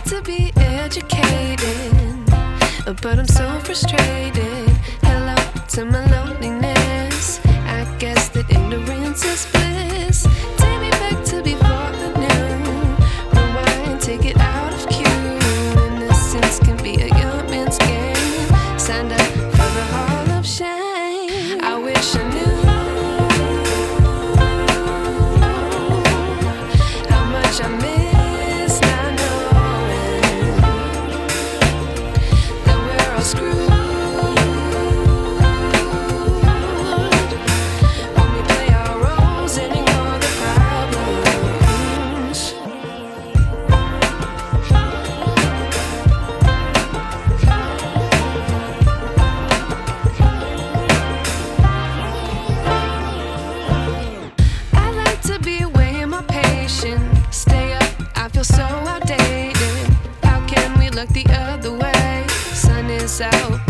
To be educated, but I'm so frustrated. Hello to my loneliness. I guess that ignorance is bliss. Take me back to before I knew. Rewind, take it out of cue. Innocence can be a young man's game. Signed up for the hall of shame. I wish I knew how much I miss. Stay up, I feel so outdated. How can we look the other way? Sun is out.